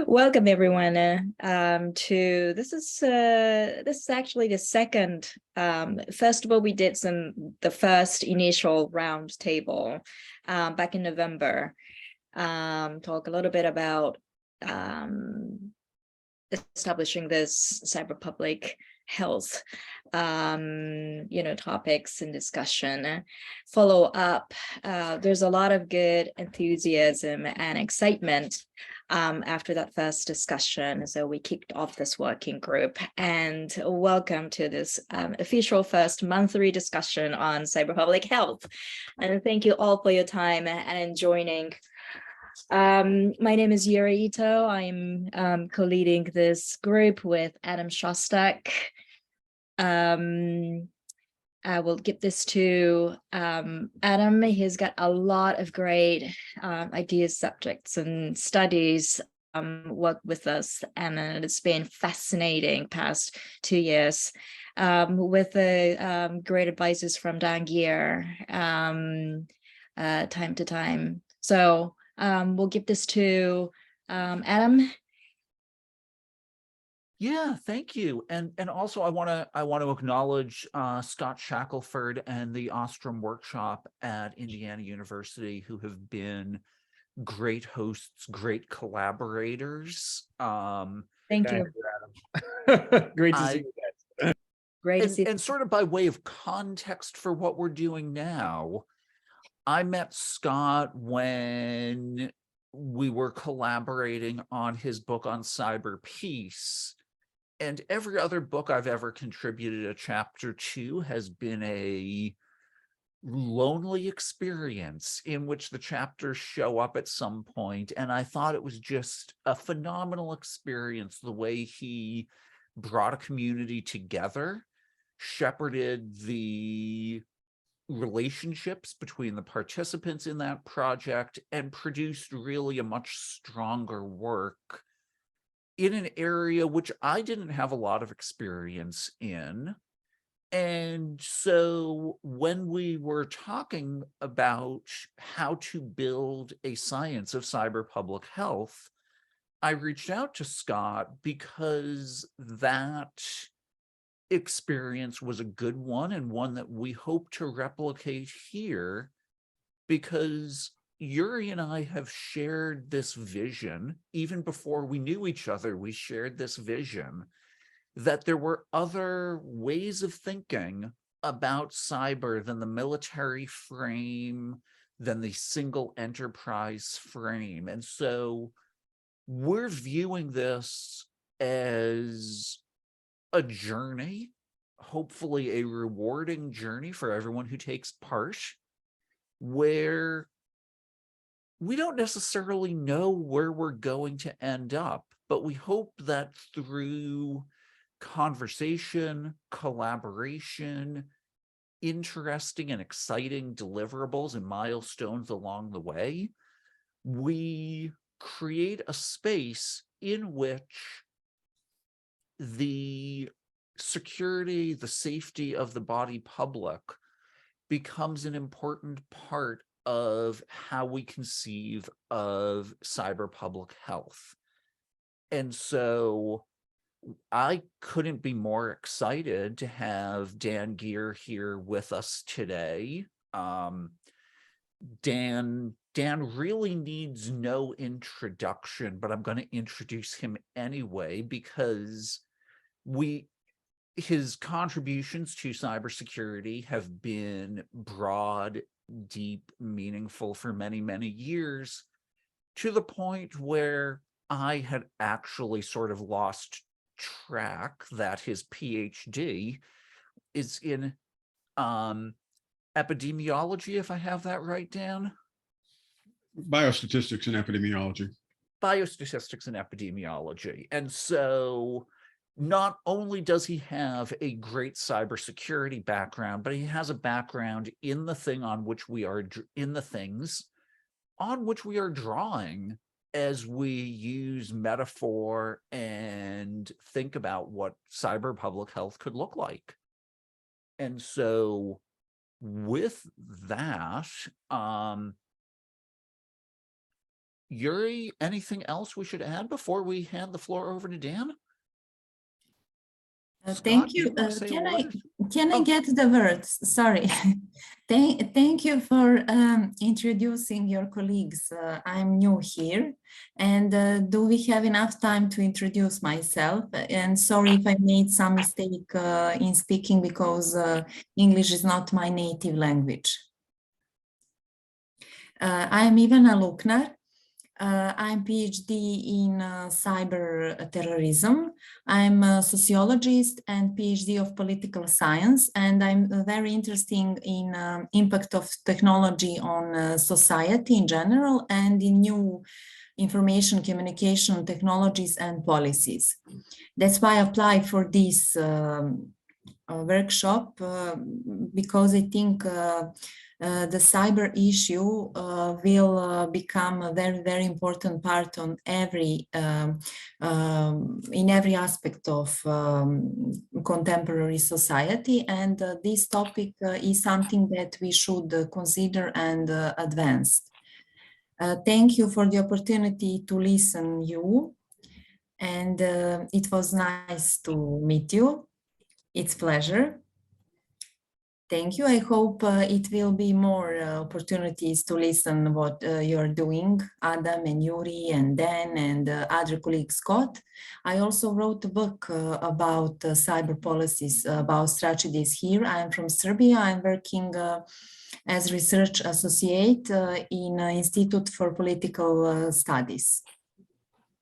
Welcome everyone to this is actually the second. First of all, we did the first initial round table back in November. Talk a little bit about establishing this cyber public health topics and discussion. Follow up, there's a lot of good enthusiasm and excitement after that first discussion, so we kicked off this working group. And welcome to this official first monthly discussion on cyber public health, and thank you all for your time and joining. My name is Yuri Ito. I'm co-leading this group with Adam Shostak. I will give this to Adam. He's got a lot of great ideas, subjects, and studies work with us, and it's been fascinating past 2 years with the great advices from Dan Geer time to time. So we'll give this to Adam. Yeah, thank you. And also I want to acknowledge Scott Shackelford and the Ostrom workshop at Indiana University, who have been great hosts, great collaborators. Thank you. Adam. Great to see you guys. Great to see. And sort of by way of context for what we're doing now, I met Scott when we were collaborating on his book on cyber peace. And every other book I've ever contributed a chapter to has been a lonely experience in which the chapters show up at some point. And I thought it was just a phenomenal experience, the way he brought a community together, shepherded the relationships between the participants in that project, and produced really a much stronger work in an area which I didn't have a lot of experience in. And so when we were talking about how to build a science of cyber public health, I reached out to Scott because that experience was a good one, and one that we hope to replicate here, because Yuri and I have shared this vision. Even before we knew each other, we shared this vision that there were other ways of thinking about cyber than the military frame, than the single enterprise frame. And so we're viewing this as a journey, hopefully a rewarding journey for everyone who takes part, where we don't necessarily know where we're going to end up, but we hope that through conversation, collaboration, interesting and exciting deliverables and milestones along the way, we create a space in which the security, the safety of the body politic becomes an important part of how we conceive of cyber public health. And so I couldn't be more excited to have Dan Geer here with us today. Dan really needs no introduction, but I'm going to introduce him anyway, because his contributions to cybersecurity have been broad, deep, meaningful for many, many years, to the point where I had actually sort of lost track that his PhD is in epidemiology, if I have that right, Dan? Biostatistics and epidemiology. Biostatistics and epidemiology. And so not only does he have a great cybersecurity background, but he has a background in the thing on which we are, in the things on which we are drawing as we use metaphor and think about what cyber public health could look like. And so with that, Yuri, anything else we should add before we hand the floor over to Dan? Thank Scott, do you. wanna say a word? Can I Oh. get the words? Sorry. Thank you for introducing your colleagues. I'm new here. And do we have enough time to introduce myself? And sorry if I made some mistake in speaking because English is not my native language. I'm Ivana Luknar. I'm PhD in cyber terrorism. I'm a sociologist and PhD of political science, and I'm very interested in impact of technology on society in general and in new information communication technologies and policies. That's why I applied for this workshop because I think the cyber issue will become a very, very important part on every in every aspect of contemporary society, and this topic is something that we should consider and advance. Thank you for the opportunity to listen you, and it was nice to meet you. It's pleasure. Thank you. I hope it will be more opportunities to listen what you're doing, Adam and Yuri and Dan and other colleagues, Scott. I also wrote a book about cyber policies, about strategies here. I'm from Serbia. I'm working as research associate in Institute for Political Studies.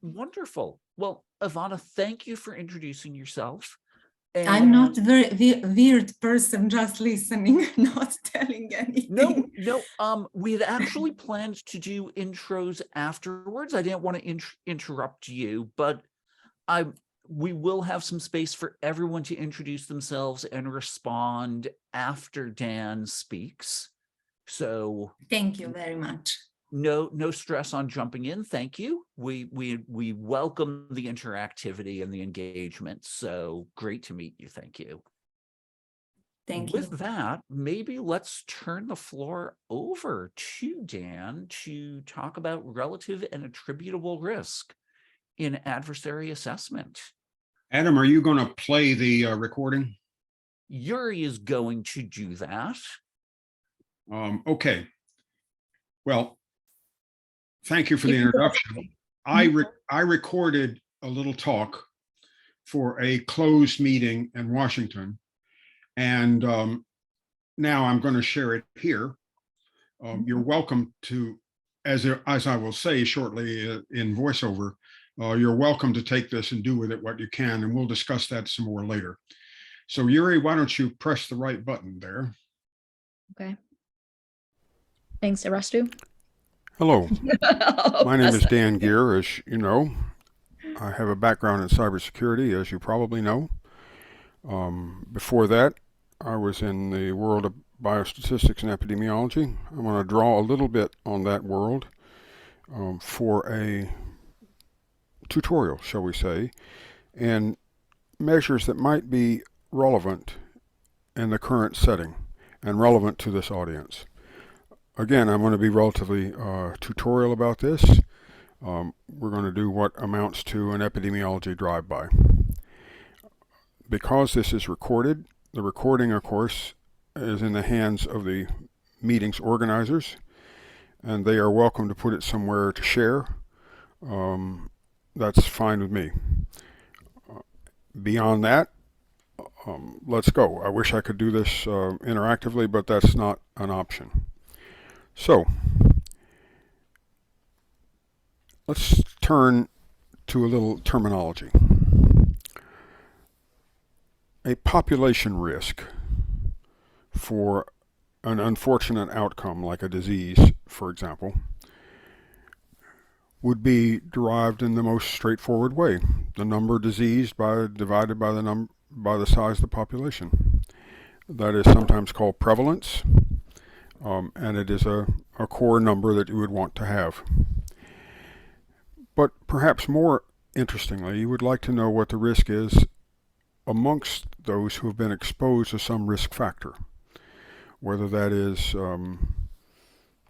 Wonderful. Well, Ivana, thank you for introducing yourself. I'm not a very weird person, just listening, not telling anything. No. We had actually planned to do intros afterwards. I didn't want to interrupt you, but we will have some space for everyone to introduce themselves and respond after Dan speaks. So thank you very much. No stress on jumping in. Thank you. We welcome the interactivity and the engagement. So great to meet you. Thank you. Thank you. With that, maybe let's turn the floor over to Dan to talk about relative and attributable risk in adversary assessment. Adam, are you going to play the recording? Yuri is going to do that. Okay. Well, thank you for the introduction. I recorded a little talk for a closed meeting in Washington, and now I'm going to share it here. You're welcome to, as I will say shortly in voiceover, you're welcome to take this and do with it what you can, and we'll discuss that some more later. So Yuri, why don't you press the right button there? Okay. Thanks, Arastu. Hello, my name is Dan Geer. As you know, I have a background in cybersecurity, as you probably know. Before that, I was in the world of biostatistics and epidemiology. I want to draw a little bit on that world for a tutorial, shall we say, and measures that might be relevant in the current setting and relevant to this audience. Again, I'm going to be relatively tutorial about this. We're going to do what amounts to an epidemiology drive-by. Because this is recorded, the recording, of course, is in the hands of the meeting's organizers, and they are welcome to put it somewhere to share. That's fine with me. Beyond that, let's go. I wish I could do this interactively, but that's not an option. So, let's turn to a little terminology. A population risk for an unfortunate outcome, like a disease, for example, would be derived in the most straightforward way. The number diseased divided by the size of the population. That is sometimes called prevalence. And it is a core number that you would want to have. But perhaps more interestingly, you would like to know what the risk is amongst those who have been exposed to some risk factor, whether that is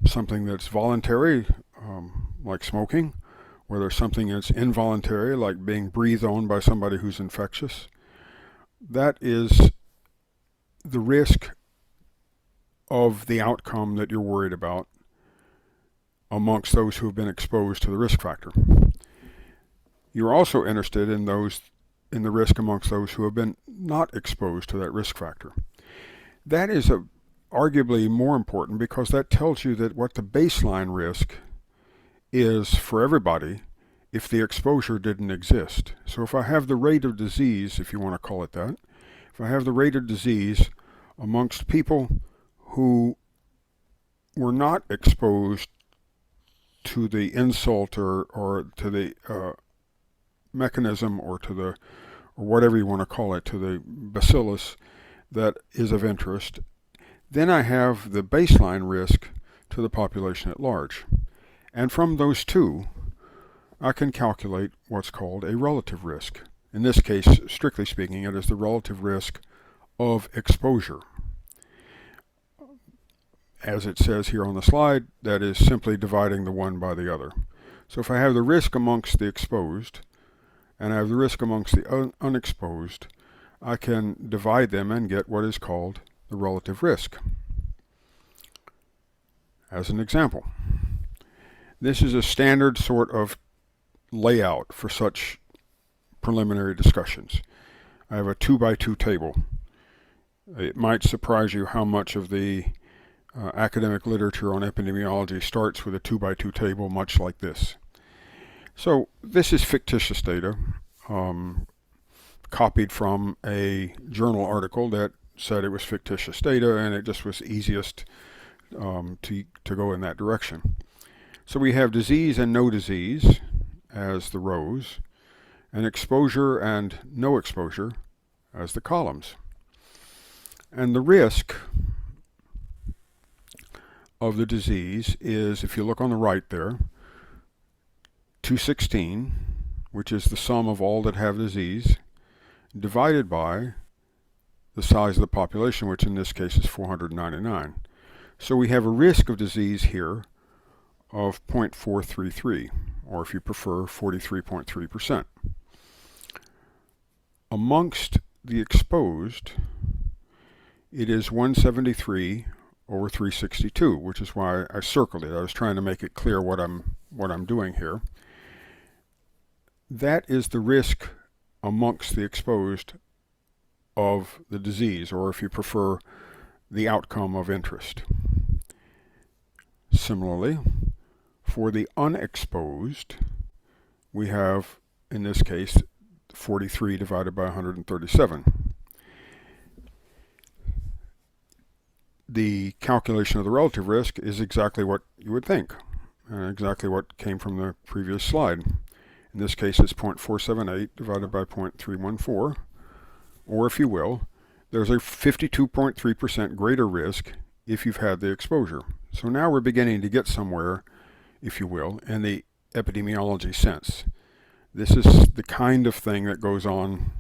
something that's voluntary, like smoking, where there's something that's involuntary, like being breathed on by somebody who's infectious. That is the risk of the outcome that you're worried about amongst those who have been exposed to the risk factor. You're also interested in the risk amongst those who have been not exposed to that risk factor. That is arguably more important because that tells you that what the baseline risk is for everybody if the exposure didn't exist. So if I have the rate of disease, if you want to call it that, if I have the rate of disease amongst people who were not exposed to the insult or to the mechanism or whatever you want to call it, to the bacillus that is of interest, then I have the baseline risk to the population at large. And from those two, I can calculate what's called a relative risk. In this case, strictly speaking, it is the relative risk of exposure. As it says here on the slide, that is simply dividing the one by the other. So if I have the risk amongst the exposed, and I have the risk amongst the unexposed, I can divide them and get what is called the relative risk. As an example, this is a standard sort of layout for such preliminary discussions. I have a 2x2 table. It might surprise you how much of the academic literature on epidemiology starts with a 2x2 table, much like this. So this is fictitious data, copied from a journal article that said it was fictitious data, and it just was easiest to go in that direction. So we have disease and no disease as the rows, and exposure and no exposure as the columns. And the risk of the disease is, if you look on the right there, 216, which is the sum of all that have disease, divided by the size of the population, which in this case is 499. So we have a risk of disease here of 0.433, or if you prefer, 43.3%. Amongst the exposed, it is 173 over 362, which is why I circled it. I was trying to make it clear what I'm doing here. That is the risk amongst the exposed of the disease, or if you prefer, the outcome of interest. Similarly, for the unexposed, we have, in this case, 43 divided by 137. The calculation of the relative risk is exactly what you would think, exactly what came from the previous slide. In this case, it's 0.478 divided by 0.314, or if you will, there's a 52.3% greater risk if you've had the exposure. So now we're beginning to get somewhere, if you will, in the epidemiology sense. This is the kind of thing that goes on,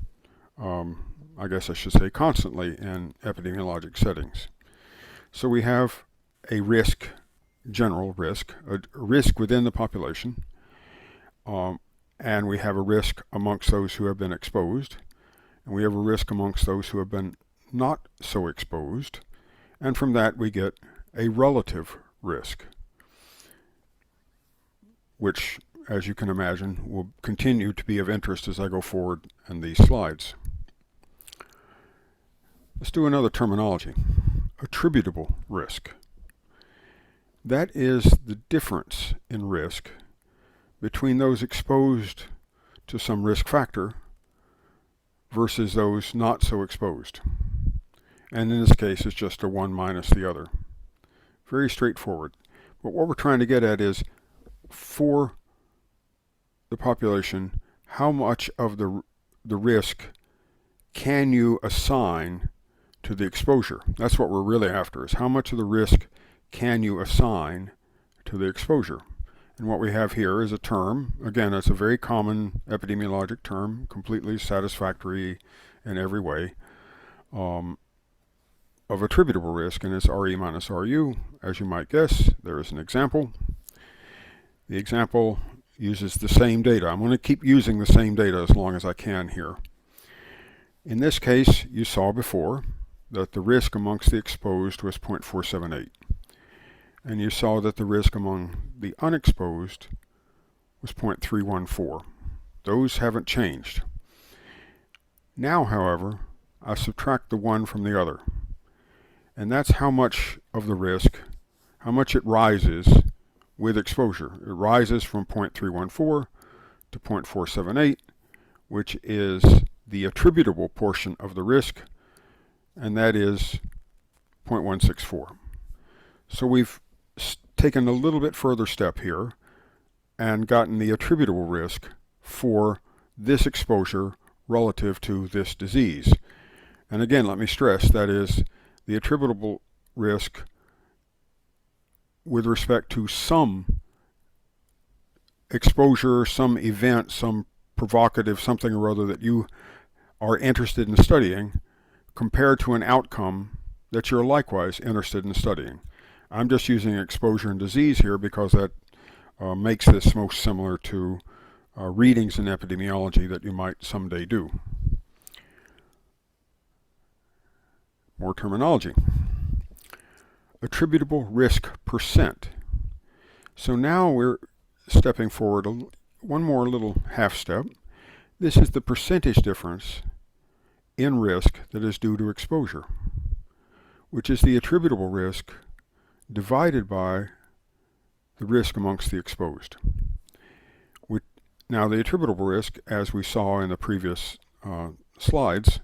I guess I should say, constantly in epidemiologic settings. So we have a risk, general risk, a risk within the population, and we have a risk amongst those who have been exposed, and we have a risk amongst those who have been not so exposed, and from that we get a relative risk, which, as you can imagine, will continue to be of interest as I go forward in these slides. Let's do another terminology. Attributable risk. That is the difference in risk between those exposed to some risk factor versus those not so exposed. And in this case, it's just a one minus the other. Very straightforward. But what we're trying to get at is, for the population, how much of the risk can you assign to the exposure? That's what we're really after, is how much of the risk can you assign to the exposure? And what we have here is a term, again, it's a very common epidemiologic term, completely satisfactory in every way, of attributable risk, and it's RE minus RU. As you might guess, there is an example. The example uses the same data. I'm going to keep using the same data as long as I can here. In this case, you saw before that the risk amongst the exposed was 0.478. And you saw that the risk among the unexposed was 0.314. Those haven't changed. Now, however, I subtract the one from the other. And that's how much of the risk, how much it rises with exposure. It rises from 0.314 to 0.478, which is the attributable portion of the risk, and that is 0.164. So we've taken a little bit further step here and gotten the attributable risk for this exposure relative to this disease. And again, let me stress, that is the attributable risk with respect to some exposure, some event, some provocative something or other that you are interested in studying, compared to an outcome that you're likewise interested in studying. I'm just using exposure and disease here because that makes this most similar to readings in epidemiology that you might someday do. More terminology. Attributable risk percent. So now we're stepping forward one more little half step. This is the percentage difference in risk that is due to exposure, which is the attributable risk divided by the risk amongst the exposed. Now the attributable risk, as we saw in the previous slides,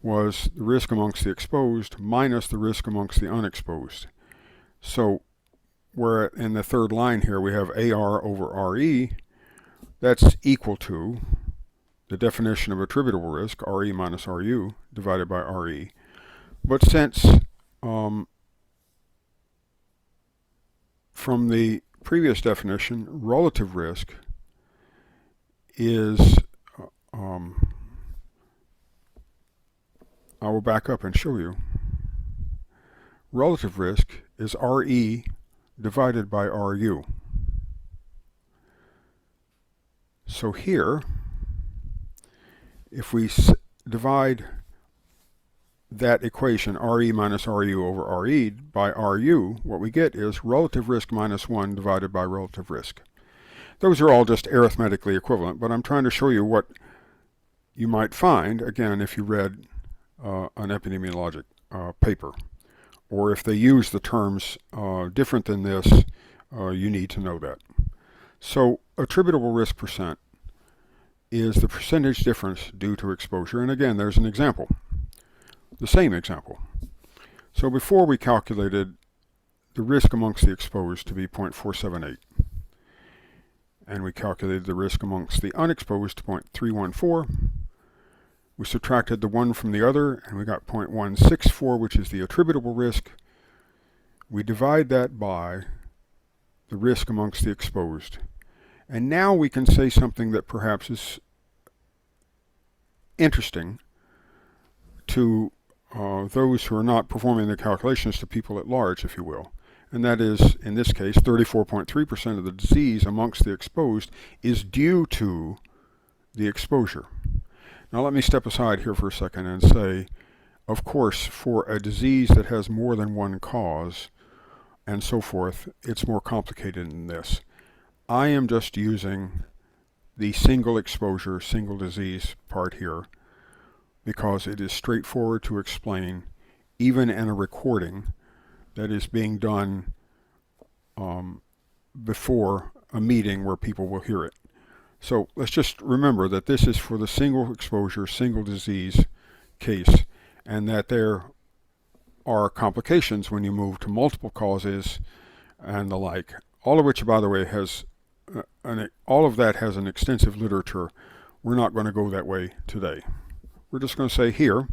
was the risk amongst the exposed minus the risk amongst the unexposed. So where in the third line here we have AR over RE, that's equal to the definition of attributable risk, RE minus RU, divided by RE. But since from the previous definition, relative risk is, I will back up and show you. Relative risk is RE divided by RU. So here, if we divide that equation, RE minus RU over RE, by RU, what we get is relative risk minus 1 divided by relative risk. Those are all just arithmetically equivalent, but I'm trying to show you what you might find, again, if you read an epidemiologic paper, or if they use the terms different than this, you need to know that. So attributable risk percent is the percentage difference due to exposure, and again, there's an example, the same example. So before we calculated the risk amongst the exposed to be 0.478, and we calculated the risk amongst the unexposed to 0.314. We subtracted the one from the other, and we got 0.164, which is the attributable risk. We divide that by the risk amongst the exposed. And now we can say something that perhaps is interesting to those who are not performing the calculations, to people at large, if you will. And that is, in this case, 34.3% of the disease amongst the exposed is due to the exposure. Now let me step aside here for a second and say, of course, for a disease that has more than one cause and so forth, it's more complicated than this. I am just using the single exposure, single disease part here because it is straightforward to explain, even in a recording that is being done before a meeting where people will hear it. So let's just remember that this is for the single exposure, single disease case, and that there are complications when you move to multiple causes and the like. All of which, by the way, has all of that has an extensive literature. We're not going to go that way today. We're just going to say here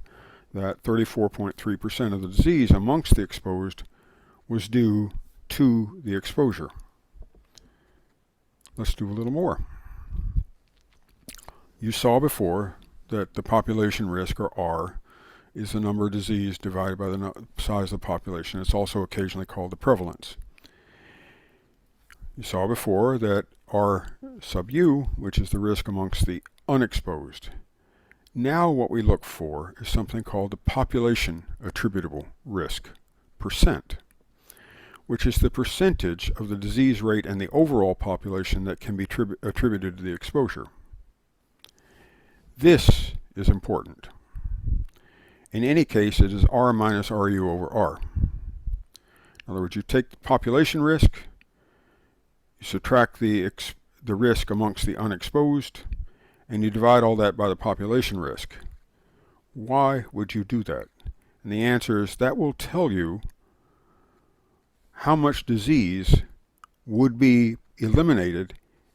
that 34.3% of the disease amongst the exposed was due to the exposure. Let's do a little more. You saw before that the population risk, or R, is the number of disease divided by the size of the population. It's also occasionally called the prevalence. You saw before that R sub U, which is the risk amongst the unexposed. Now what we look for is something called the population attributable risk percent, which is the percentage of the disease rate and the overall population that can be attributed to the exposure. This is important. In any case, it is R minus RU over R. In other words, you take the population risk, you subtract the risk amongst the unexposed, and you divide all that by the population risk. Why would you do that? And the answer is that will tell you how much disease would be eliminated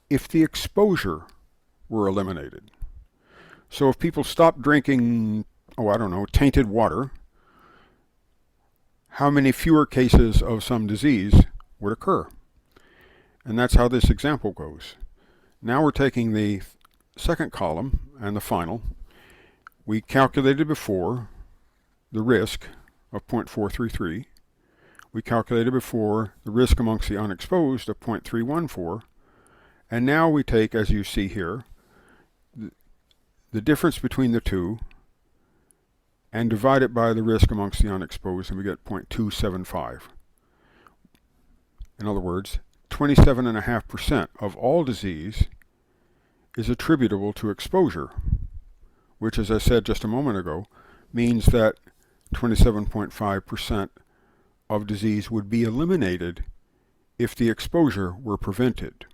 if the exposure were eliminated. So if people stopped drinking, tainted water, how many fewer cases of some disease would occur? And that's how this example goes. Now we're taking the second column and the final. We calculated before the risk of 0.433. We calculated before the risk amongst the unexposed of 0.314. And now we take, as you see here, the difference between the two and divide it by the risk amongst the unexposed, and we get 0.275. In other words, 27.5% of all disease is attributable to exposure, which, as I said just a moment ago, means that 27.5% of disease would be eliminated if the exposure were prevented.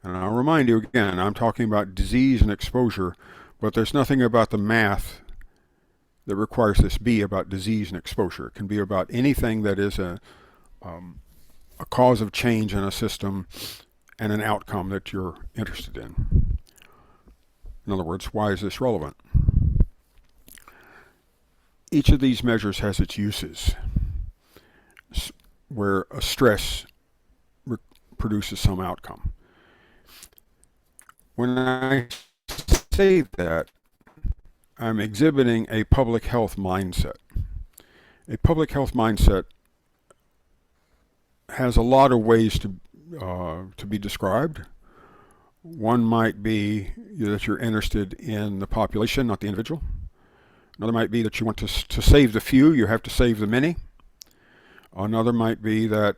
And I'll remind you again, I'm talking about disease and exposure, but there's nothing about the math that requires this be about disease and exposure. It can be about anything that is a cause of change in a system and an outcome that you're interested in. In other words, why is this relevant? Each of these measures has its uses, where a stress produces some outcome. When I say that, I'm exhibiting a public health mindset. A public health mindset has a lot of ways to be described. One might be that you're interested in the population, not the individual. Another might be that you want to save the few, you have to save the many. Another might be that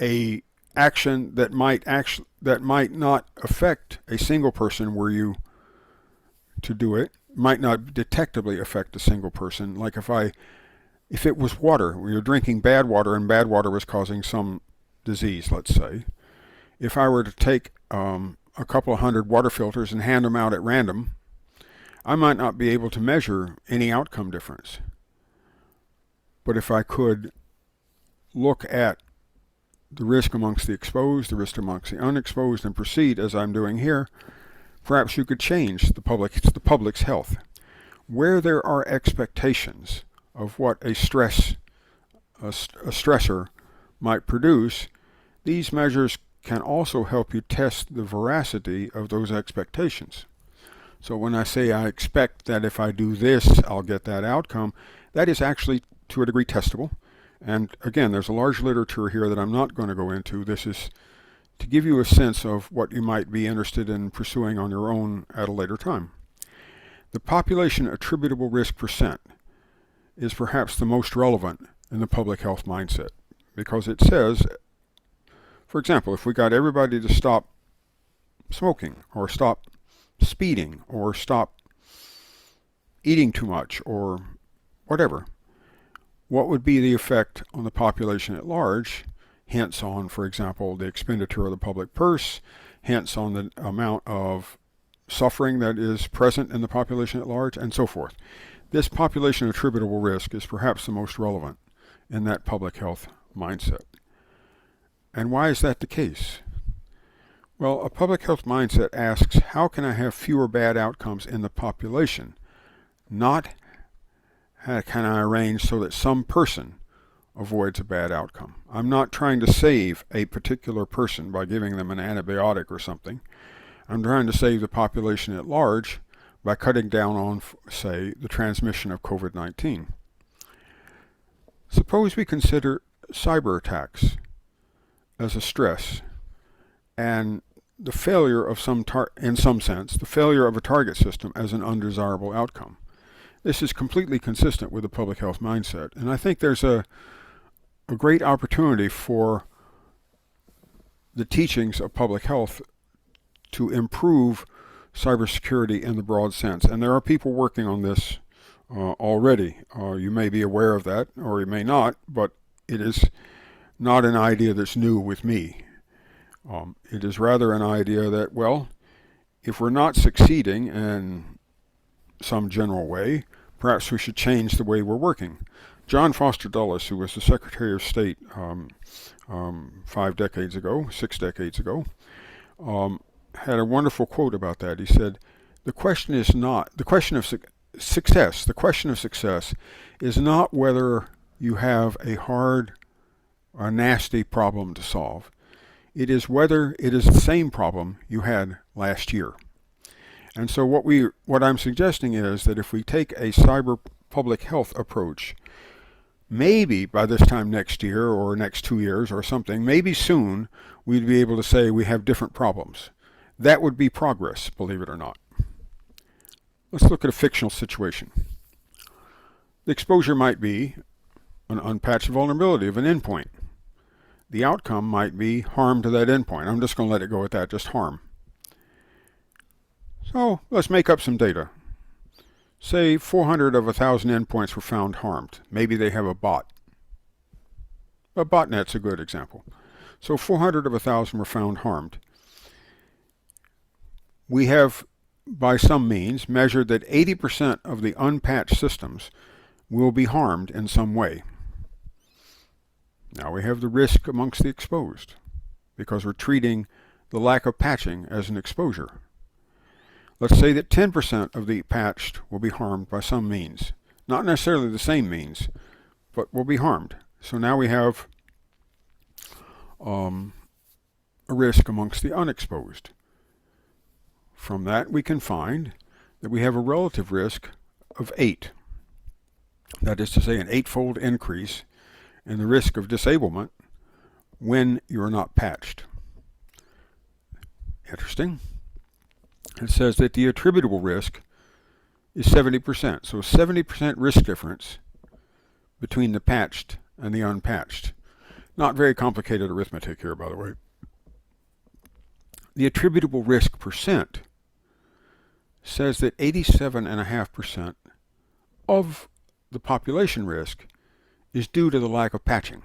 a action that might not affect a single person were you to do it, might not detectably affect a single person. Like if it was water, when you're drinking bad water and bad water was causing some disease, let's say, if I were to take a couple of hundred water filters and hand them out at random, I might not be able to measure any outcome difference. But if I could look at the risk amongst the exposed, the risk amongst the unexposed, and proceed as I'm doing here, perhaps you could change the public's health. Where there are expectations of what a stressor might produce, these measures can also help you test the veracity of those expectations. So when I say I expect that if I do this, I'll get that outcome, that is actually to a degree testable. And again, there's a large literature here that I'm not going to go into. This is to give you a sense of what you might be interested in pursuing on your own at a later time. The population attributable risk percent is perhaps the most relevant in the public health mindset, because it says, for example, if we got everybody to stop smoking or stop speeding or stop eating too much or whatever, what would be the effect on the population at large, hence on, for example, the expenditure of the public purse, hence on the amount of suffering that is present in the population at large, and so forth. This population attributable risk is perhaps the most relevant in that public health mindset. And why is that the case? Well, a public health mindset asks, how can I have fewer bad outcomes in the population? Not how can I arrange so that some person avoids a bad outcome. I'm not trying to save a particular person by giving them an antibiotic or something. I'm trying to save the population at large by cutting down on, say, the transmission of COVID-19. Suppose we consider cyber attacks as a stress, and the failure of in some sense, the failure of a target system as an undesirable outcome. This is completely consistent with the public health mindset, and I think there's a great opportunity for the teachings of public health to improve cybersecurity in the broad sense. And there are people working on this already. You may be aware of that, or you may not, but it is not an idea that's new with me. It is rather an idea that, well, if we're not succeeding in some general way, perhaps we should change the way we're working. John Foster Dulles, who was the Secretary of State 6 decades ago, had a wonderful quote about that. He said, the question of success is not whether you have a hard or nasty problem to solve. It is whether it is the same problem you had last year. And so what I'm suggesting is that if we take a cyber public health approach, maybe by this time next year or next 2 years or something, maybe soon we'd be able to say we have different problems. That would be progress, believe it or not. Let's look at a fictional situation. The exposure might be an unpatched vulnerability of an endpoint. The outcome might be harm to that endpoint. I'm just going to let it go at that, just harm. So let's make up some data. Say 400 of 1,000 endpoints were found harmed. Maybe they have a bot. A botnet's a good example. So 400 of 1,000 were found harmed. We have, by some means, measured that 80% of the unpatched systems will be harmed in some way. Now we have the risk amongst the exposed, because we're treating the lack of patching as an exposure. Let's say that 10% of the patched will be harmed by some means. Not necessarily the same means, but will be harmed. So now we have a risk amongst the unexposed. From that we can find that we have a relative risk of 8. That is to say, an 8-fold increase in the risk of disablement when you're not patched. Interesting. It says that the attributable risk is 70%. So a 70% risk difference between the patched and the unpatched. Not very complicated arithmetic here, by the way. The attributable risk percent says that 87.5% of the population risk is due to the lack of patching.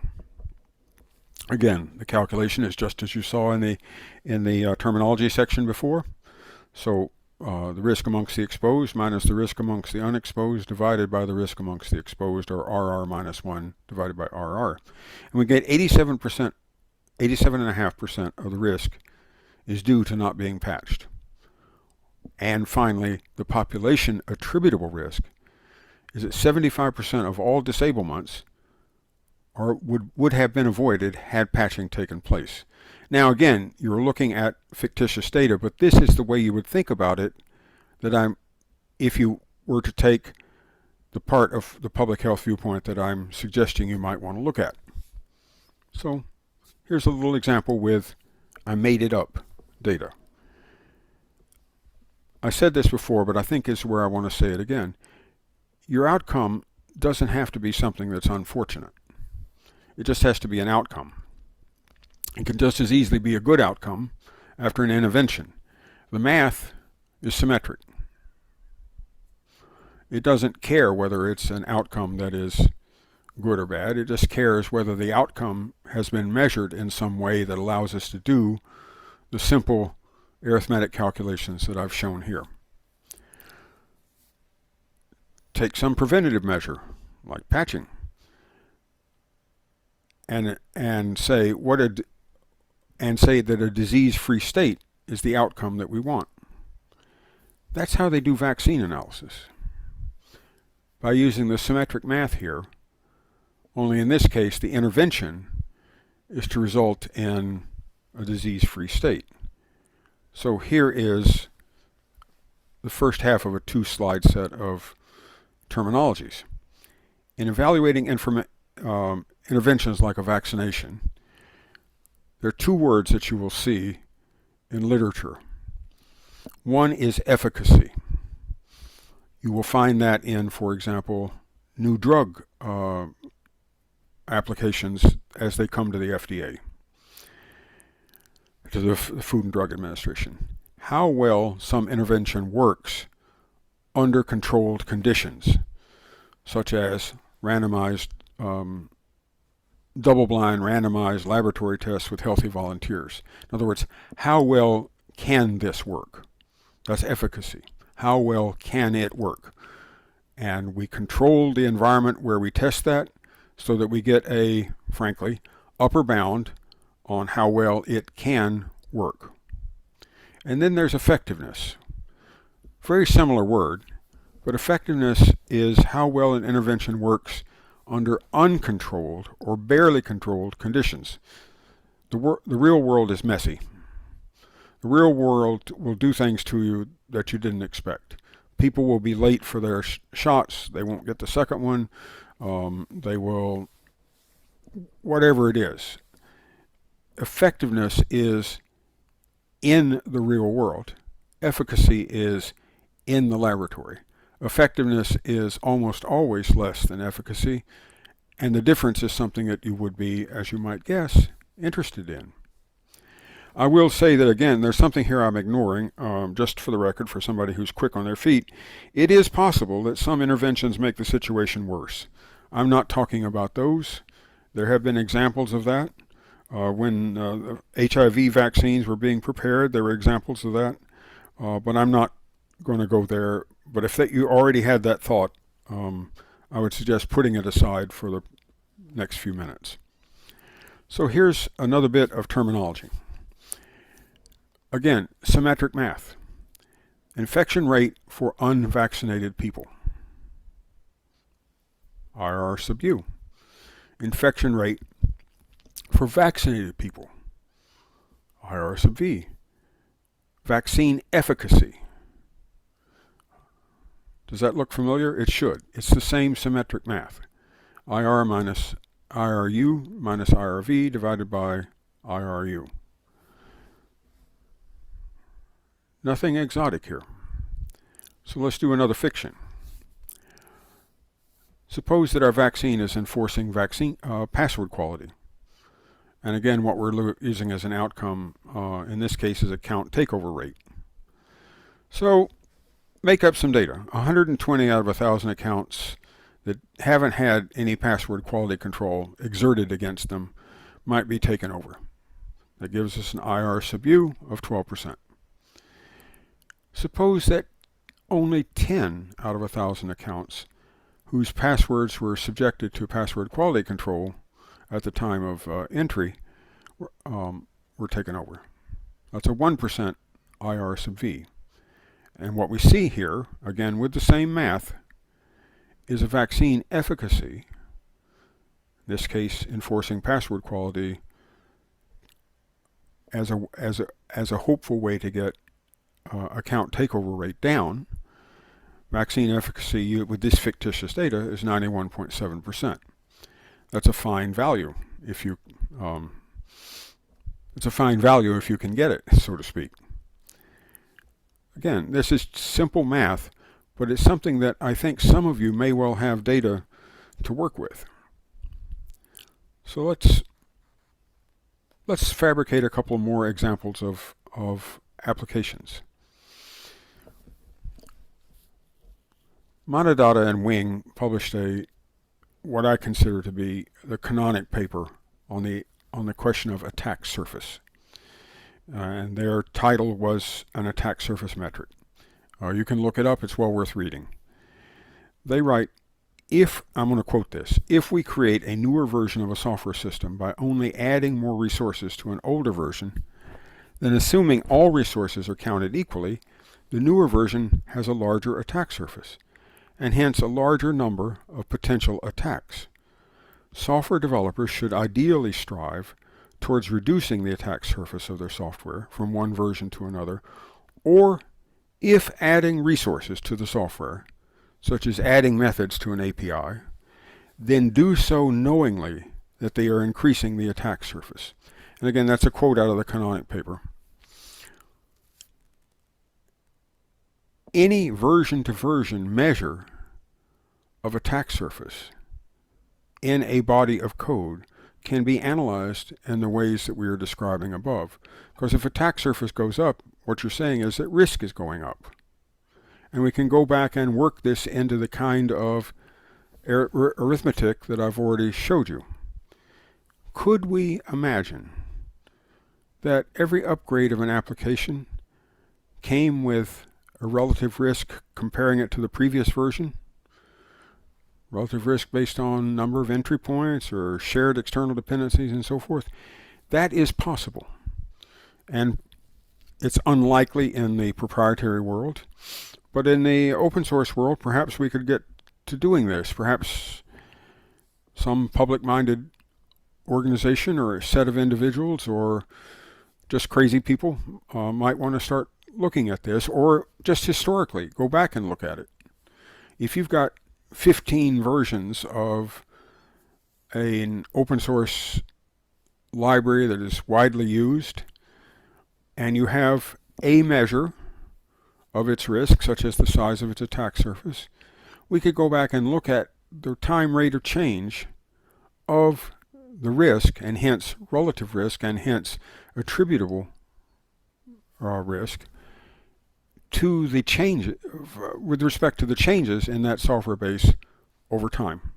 Again, the calculation is just as you saw in the terminology section before. So the risk amongst the exposed minus the risk amongst the unexposed divided by the risk amongst the exposed, or RR minus 1 divided by RR. And we get 87.5% of the risk is due to not being patched. And finally, the population attributable risk is that 75% of all disablements would have been avoided had patching taken place. Now again, you're looking at fictitious data, but this is the way you would think about it, if you were to take the part of the public health viewpoint that I'm suggesting you might want to look at. So here's a little example with I made it up data. I said this before, but I think is where I want to say it again. Your outcome doesn't have to be something that's unfortunate. It just has to be an outcome. It can just as easily be a good outcome after an intervention. The math is symmetric. It doesn't care whether it's an outcome that is good or bad. It just cares whether the outcome has been measured in some way that allows us to do the simple arithmetic calculations that I've shown here. Take some preventative measure, like patching, and say that a disease-free state is the outcome that we want. That's how they do vaccine analysis. By using the symmetric math here, only in this case the intervention is to result in a disease-free state. So here is the first half of a 2-slide set of terminologies. In evaluating interventions like a vaccination, there are two words that you will see in literature. One is efficacy. You will find that in, for example, new drug applications as they come to the FDA, to the Food and Drug Administration. How well some intervention works under controlled conditions, such as randomized, double-blind randomized laboratory tests with healthy volunteers. In other words, how well can this work? That's efficacy. How well can it work? And we control the environment where we test that so that we get a, frankly, upper bound on how well it can work. And then there's effectiveness. Very similar word, but effectiveness is how well an intervention works under uncontrolled or barely controlled conditions. The real world is messy. The real world will do things to you that you didn't expect. People will be late for their shots. They won't get the second one. They will, whatever it is. Effectiveness is in the real world. Efficacy is in the laboratory. Effectiveness is almost always less than efficacy, and the difference is something that you would be, as you might guess, interested in. I will say that, again, there's something here I'm ignoring, just for the record, for somebody who's quick on their feet. It is possible that some interventions make the situation worse. I'm not talking about those. There have been examples of that. When HIV vaccines were being prepared, there were examples of that. But I'm not going to go there. But if you already had that thought, I would suggest putting it aside for the next few minutes. So here's another bit of terminology. Again, symmetric math. Infection rate for unvaccinated people. IR sub U. Infection rate for vaccinated people. IR sub V. Vaccine efficacy. Does that look familiar? It should. It's the same symmetric math. IR minus IRU minus IRV divided by IRU. Nothing exotic here. So let's do another fiction. Suppose that our vaccine is enforcing password quality. And again, what we're using as an outcome, in this case, is account takeover rate. So make up some data. 120 out of 1,000 accounts that haven't had any password quality control exerted against them might be taken over. That gives us an IR sub U of 12%. Suppose that only 10 out of 1,000 accounts whose passwords were subjected to password quality control at the time of entry were taken over. That's a 1% IR sub V. And what we see here, again with the same math, is a vaccine efficacy, in this case enforcing password quality as a hopeful way to get account takeover rate down. Vaccine efficacy with this fictitious data is 91.7%. That's a fine value if you it's a fine value if you can get it, so to speak. Again, this is simple math, but it's something that I think some of you may well have data to work with. So let's fabricate a couple more examples of applications. Monodata and Wing published what I consider to be the canonic paper on the question of attack surface. And their title was an attack surface metric. You can look it up, it's well worth reading. They write, I'm going to quote this, if we create a newer version of a software system by only adding more resources to an older version, then assuming all resources are counted equally, the newer version has a larger attack surface, and hence a larger number of potential attacks. Software developers should ideally strive towards reducing the attack surface of their software from one version to another, or if adding resources to the software, such as adding methods to an API, then do so knowingly that they are increasing the attack surface. And again, that's a quote out of the canonic paper. Any version-to-version measure of attack surface in a body of code can be analyzed in the ways that we are describing above. Because if attack surface goes up, what you're saying is that risk is going up. And we can go back and work this into the kind of arithmetic that I've already showed you. Could we imagine that every upgrade of an application came with a relative risk comparing it to the previous version? Relative risk based on number of entry points or shared external dependencies and so forth. That is possible. And it's unlikely in the proprietary world. But in the open source world, perhaps we could get to doing this. Perhaps some public-minded organization or a set of individuals or just crazy people might want to start looking at this, or just historically go back and look at it. If you've got 15 versions of an open source library that is widely used, and you have a measure of its risk, such as the size of its attack surface, we could go back and look at the time rate of change of the risk, and hence relative risk, and hence attributable risk, to the change with respect to the changes in that software base over time.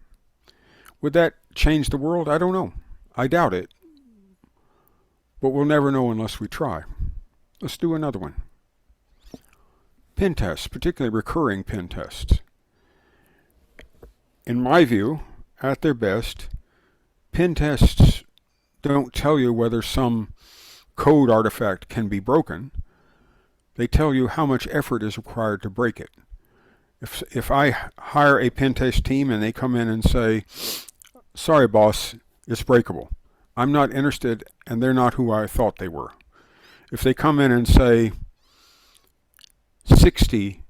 Would that change the world? I don't know. I doubt it. But we'll never know unless we try. Let's do another one. Pen tests, particularly recurring pen tests. In my view, at their best, pen tests don't tell you whether some code artifact can be broken. They tell you how much effort is required to break it. If I hire a pen test team and they come in and say, sorry boss, it's breakable, I'm not interested, and they're not who I thought they were. If they come in and say 60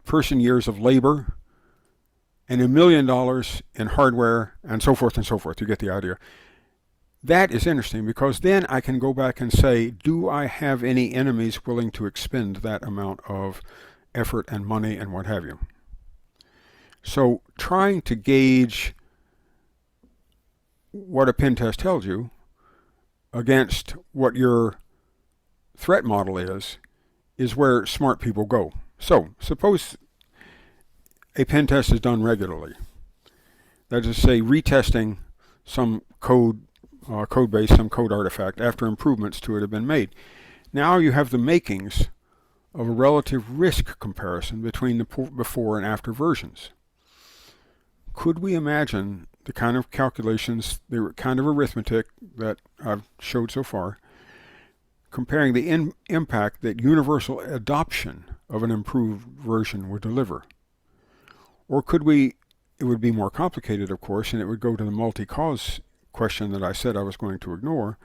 person years of labor and $1 million in hardware and so forth, you get the idea. That is interesting, because then I can go back and say, do I have any enemies willing to expend that amount of effort and money and what have you? So trying to gauge what a pen test tells you against what your threat model is where smart people go. So suppose a pen test is done regularly. That is to say, retesting some code base, some code artifact after improvements to it have been made. Now you have the makings of a relative risk comparison between the before and after versions. Could we imagine the kind of calculations, the kind of arithmetic that I've showed so far, comparing the impact that universal adoption of an improved version would deliver? Or could we, it would be more complicated, of course, and it would go to the multi-cause question that I said I was going to ignore,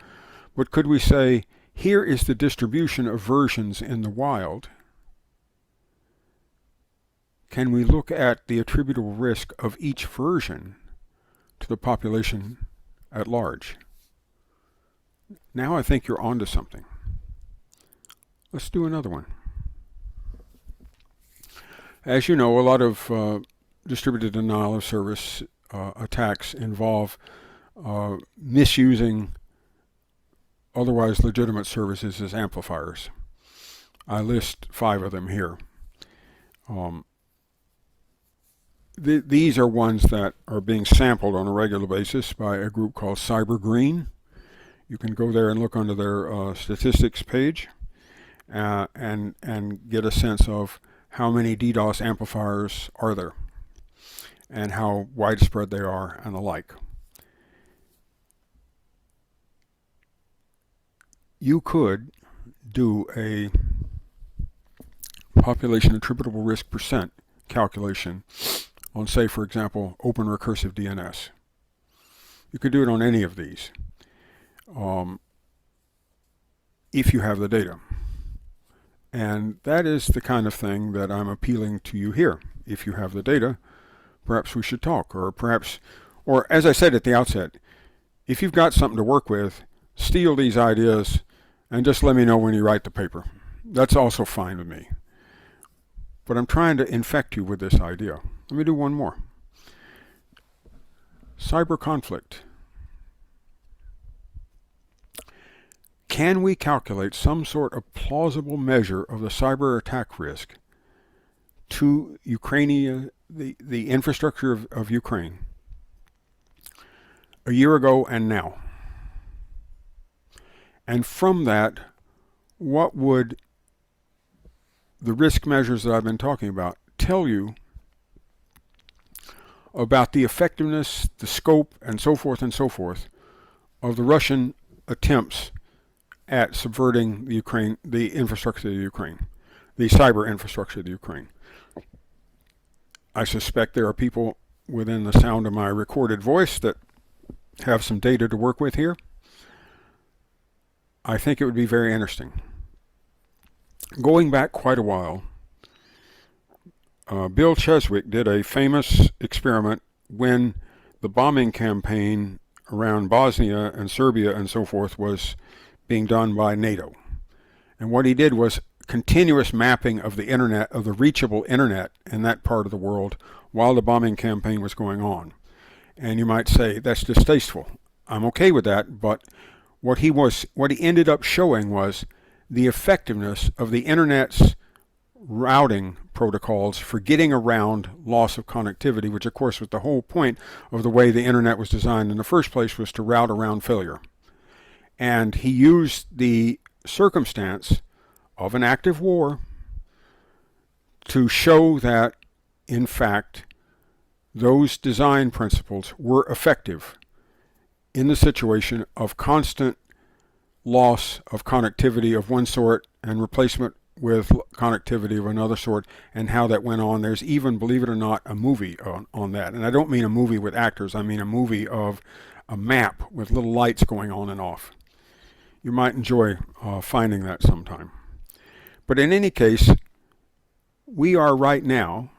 but could we say, here is the distribution of versions in the wild. Can we look at the attributable risk of each version to the population at large? Now I think you're onto something. Let's do another one. As you know, a lot of distributed denial of service attacks involve misusing otherwise legitimate services as amplifiers. I list 5 of them here. These are ones that are being sampled on a regular basis by a group called CyberGreen. You can go there and look under their statistics page and get a sense of how many DDoS amplifiers are there and how widespread they are and the like. You could do a population attributable risk percent calculation on, say, for example, open recursive DNS. You could do it on any of these if you have the data. And that is the kind of thing that I'm appealing to you here. If you have the data, perhaps we should talk, or perhaps Or as I said at the outset, if you've got something to work with, steal these ideas and just let me know when you write the paper. That's also fine with me. But I'm trying to infect you with this idea. Let me do one more. Cyber conflict. Can we calculate some sort of plausible measure of the cyber attack risk to Ukraine, the infrastructure of Ukraine, a year ago and now? And from that, what would the risk measures that I've been talking about tell you about the effectiveness, the scope, and so forth of the Russian attempts at subverting the Ukraine, the infrastructure of the Ukraine, the cyber infrastructure of the Ukraine? I suspect there are people within the sound of my recorded voice that have some data to work with here. I think it would be very interesting. Going back quite a while, Bill Cheswick did a famous experiment when the bombing campaign around Bosnia and Serbia and so forth was being done by NATO. And what he did was continuous mapping of the internet, of the reachable internet in that part of the world while the bombing campaign was going on. And you might say, that's distasteful. I'm okay with that, but what he ended up showing was the effectiveness of the internet's routing protocols for getting around loss of connectivity, which of course was the whole point of the way the internet was designed in the first place, was to route around failure. And he used the circumstance of an active war to show that, in fact, those design principles were effective in the situation of constant loss of connectivity of one sort and replacement with connectivity of another sort, and how that went on. There's even, believe it or not, a movie on that. And I don't mean a movie with actors, I mean a movie of a map with little lights going on and off. You might enjoy finding that sometime. But in any case, we are right now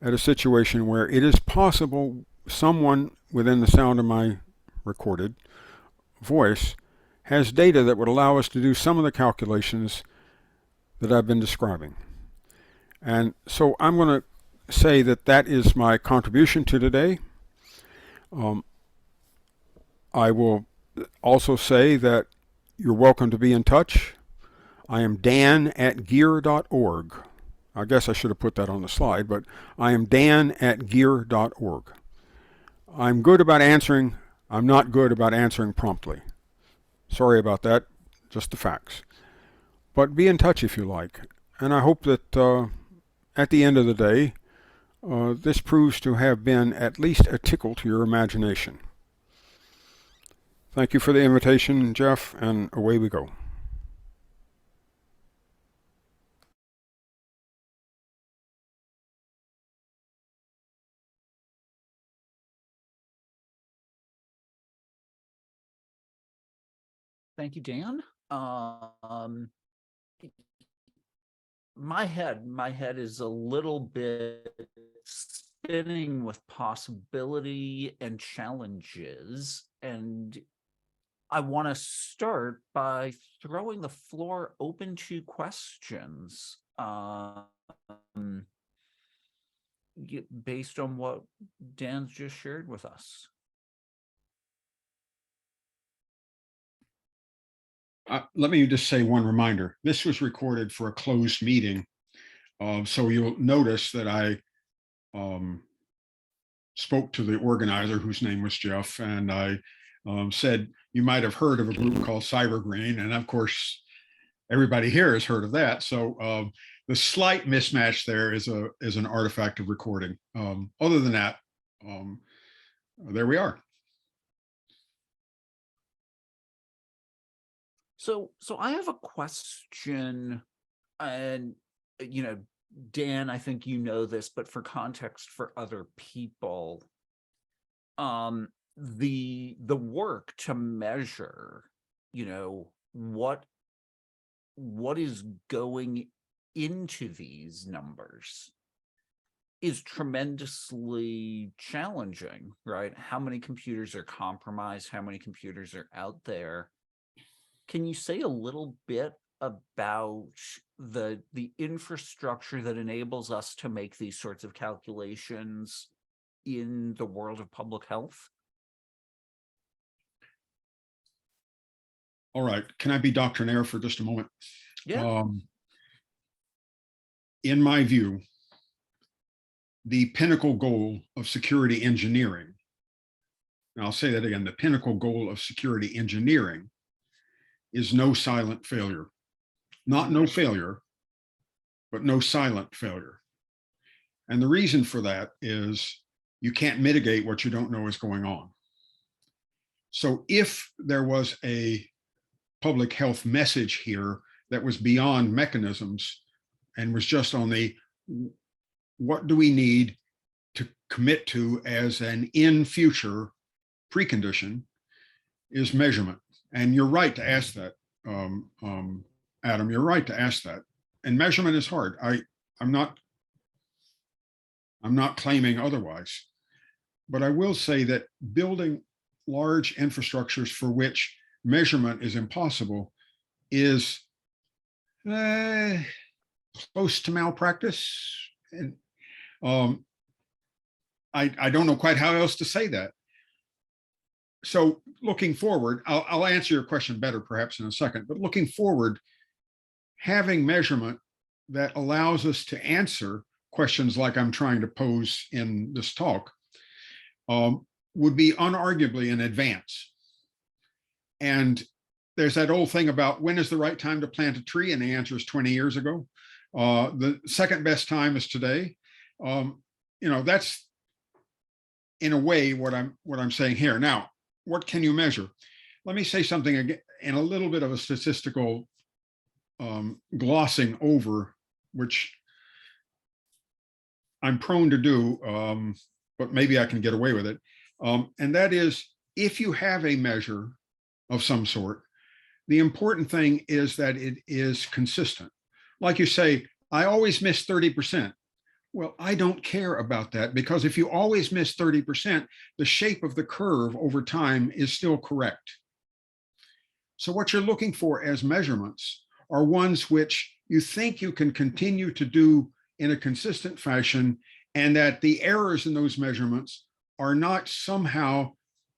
at a situation where it is possible someone within the sound of my recorded voice has data that would allow us to do some of the calculations that I've been describing. And so I'm going to say that that is my contribution to today. I will also say that you're welcome to be in touch. I am dan@geer.org. I guess I should have put that on the slide, but I am dan@geer.org. I'm good about answering. I'm not good about answering promptly. Sorry about that, just the facts. But be in touch if you like. And I hope that at the end of the day, this proves to have been at least a tickle to your imagination. Thank you for the invitation, Jeff, and away we go. Thank you, Dan. My head is a little bit spinning with possibility and challenges, and I want to start by throwing the floor open to questions based on what Dan's just shared with us. Let me just say one reminder. This was recorded for a closed meeting. So you'll notice that I spoke to the organizer, whose name was Jeff, and I said, you might have heard of a group called CyberGreen. And of course, everybody here has heard of that. So the slight mismatch there is an artifact of recording. Other than that, there we are. So I have a question, and Dan, I think you know this, but for context for other people, the work to measure, what is going into these numbers, is tremendously challenging, right? How many computers are compromised? How many computers are out there? Can you say a little bit about the infrastructure that enables us to make these sorts of calculations in the world of public health? All right. Can I be doctrinaire for just a moment? Yeah. In my view, the pinnacle goal of security engineering, and I'll say that again, the pinnacle goal of security engineering is no silent failure. Not no failure, but no silent failure. And the reason for that is you can't mitigate what you don't know is going on. So if there was a public health message here that was beyond mechanisms and was just on the what do we need to commit to as an in future precondition is measurement. And you're right to ask that, Adam, you're right to ask that. And measurement is hard. I'm not claiming otherwise, but I will say that building large infrastructures for which measurement is impossible is close to malpractice. And I don't know quite how else to say that. So looking forward, I'll answer your question better perhaps in a second, but looking forward, having measurement that allows us to answer questions like I'm trying to pose in this talk would be unarguably an advance. And there's that old thing about when is the right time to plant a tree? And the answer is 20 years ago. The second best time is today. That's in a way what I'm saying here. Now, what can you measure? Let me say something again in a little bit of a statistical glossing over, which I'm prone to do, but maybe I can get away with it. And that is, if you have a measure of some sort, the important thing is that it is consistent. Like you say, I always miss 30%. Well, I don't care about that, because if you always miss 30%, the shape of the curve over time is still correct. So what you're looking for as measurements are ones which you think you can continue to do in a consistent fashion, and that the errors in those measurements are not somehow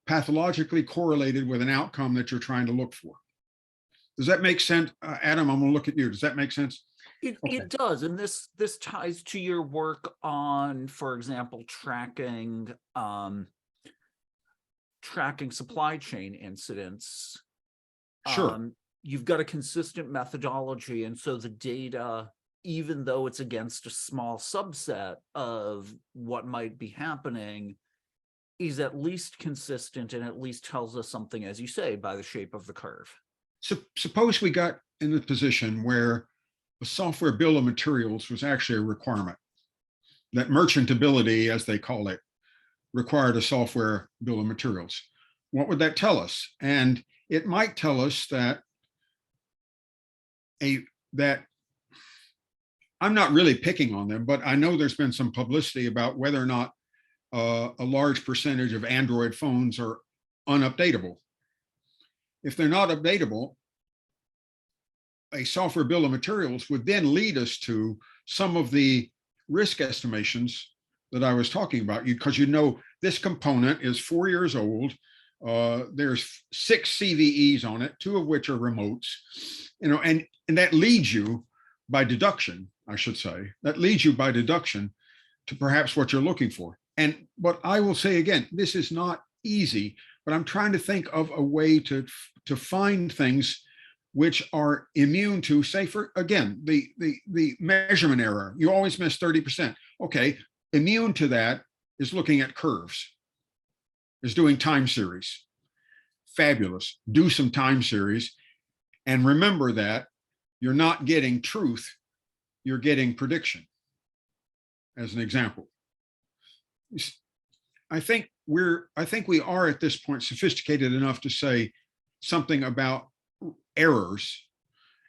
pathologically correlated with an outcome that you're trying to look for. Does that make sense? Adam, I'm going to look at you. Does that make sense? It does, and this ties to your work on, for example, tracking supply chain incidents. Sure. You've got a consistent methodology, and so the data, even though it's against a small subset of what might be happening, is at least consistent and at least tells us something, as you say, by the shape of the curve. So suppose we got in the position where a software bill of materials was actually a requirement, that merchantability, as they call it, required a software bill of materials. What would that tell us? And it might tell us that I'm not really picking on them, but I know there's been some publicity about whether or not a large percentage of Android phones are unupdatable. If they're not updatable, a software bill of materials would then lead us to some of the risk estimations that I was talking about, because this component is 4 years old. There's 6 CVEs on it, 2 of which are remotes, and that leads you by deduction, I should say, that leads you by deduction to perhaps what you're looking for. But I will say again, this is not easy, but I'm trying to think of a way to find things which are immune to, say, for again, the measurement error. You always miss 30%. Okay, immune to that is looking at curves, is doing time series. Fabulous. Do some time series, and remember that you're not getting truth, you're getting prediction, as an example. I think we are at this point sophisticated enough to say something about errors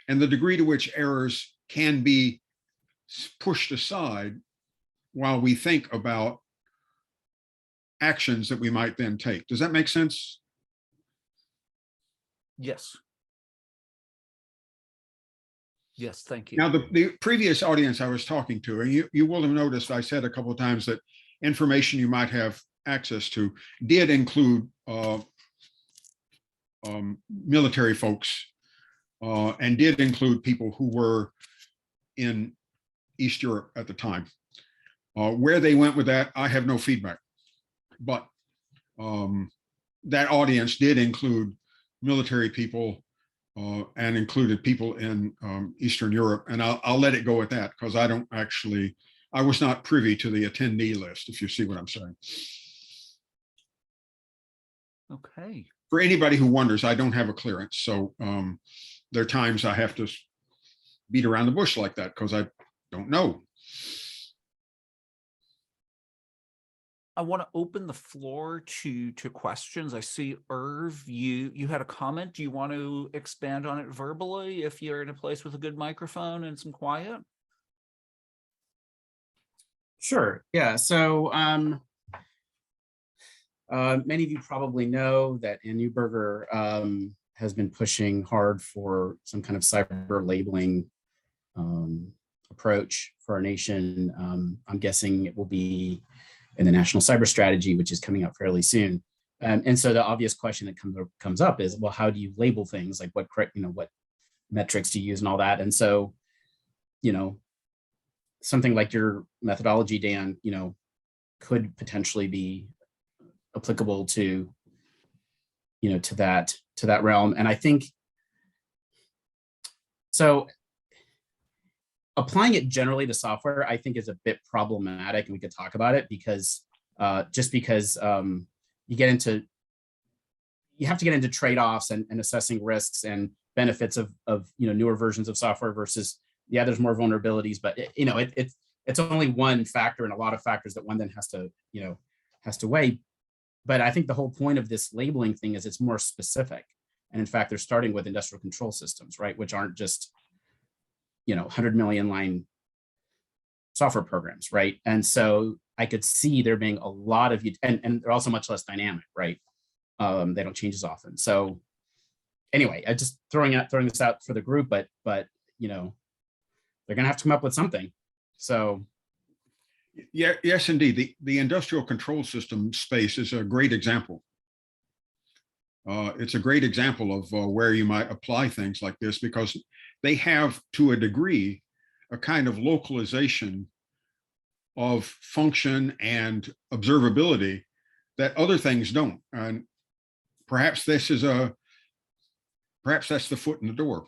and the degree to which errors can be pushed aside while we think about actions that we might then take. Does that make sense? Yes. Yes, thank you. Now, the previous audience I was talking to, and you will have noticed I said a couple of times that information you might have access to did include military folks and did include people who were in East Europe at the time. Where they went with that, I have no feedback. But that audience did include military people and included people in Eastern Europe. And I'll let it go at that because I was not privy to the attendee list, if you see what I'm saying. Okay. For anybody who wonders, I don't have a clearance. So there are times I have to beat around the bush like that because I don't know. I want to open the floor to questions. I see Irv, you had a comment. Do you want to expand on it verbally if you're in a place with a good microphone and some quiet? Sure. Yeah. So many of you probably know that Ann Neuberger has been pushing hard for some kind of cyber labeling approach for our nation. I'm guessing it will be in the National Cyber Strategy, which is coming out fairly soon. And so the obvious question that comes up is, well, how do you label things? Like what metrics do you use and all that? And so, something like your methodology, Dan, could potentially be applicable to, to that realm. And I think, so applying it generally to software, I think is a bit problematic, and we could talk about it because just because you have to get into trade-offs and assessing risks and benefits of newer versions of software versus, yeah, there's more vulnerabilities, but it's only one factor in a lot of factors that one then has to weigh. But I think the whole point of this labeling thing is it's more specific. And in fact, they're starting with industrial control systems, right? Which aren't just 100 million line software programs, right? And so I could see there being a lot of, and they're also much less dynamic, right? They don't change as often. So anyway, I just throwing this out for the group, but they're gonna have to come up with something. So yeah, yes, indeed. The industrial control system space is a great example. It's a great example of where you might apply things like this because they have, to a degree, a kind of localization of function and observability that other things don't. And perhaps that's the foot in the door.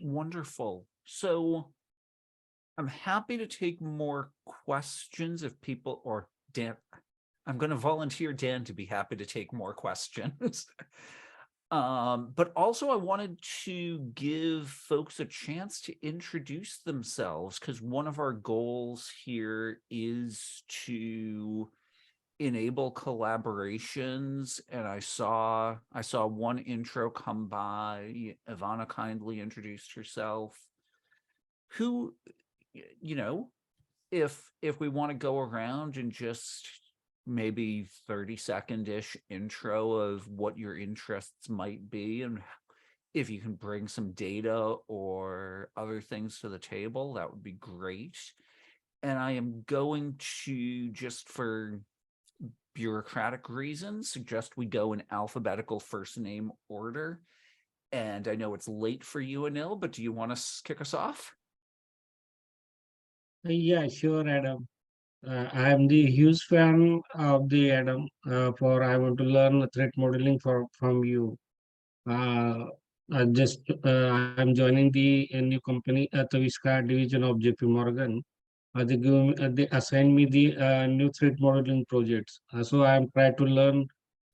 Wonderful. So I'm happy to take more questions if people, or Dan, I'm going to volunteer Dan to be happy to take more questions. But also I wanted to give folks a chance to introduce themselves because one of our goals here is to enable collaborations. And I saw one intro come by. Ivana kindly introduced herself. Who, if we want to go around and just maybe 30-second-ish intro of what your interests might be and if you can bring some data or other things to the table, that would be great. And I am going to, just for bureaucratic reasons, suggest we go in alphabetical first name order. And I know it's late for you, Anil, but do you want to kick us off? Yeah, sure, Adam. I am the huge fan of the Adam. I want to learn threat modeling from you. I'm joining the new company at the Visca division of JP Morgan. They assigned me the new threat modeling projects. So I'm trying to learn.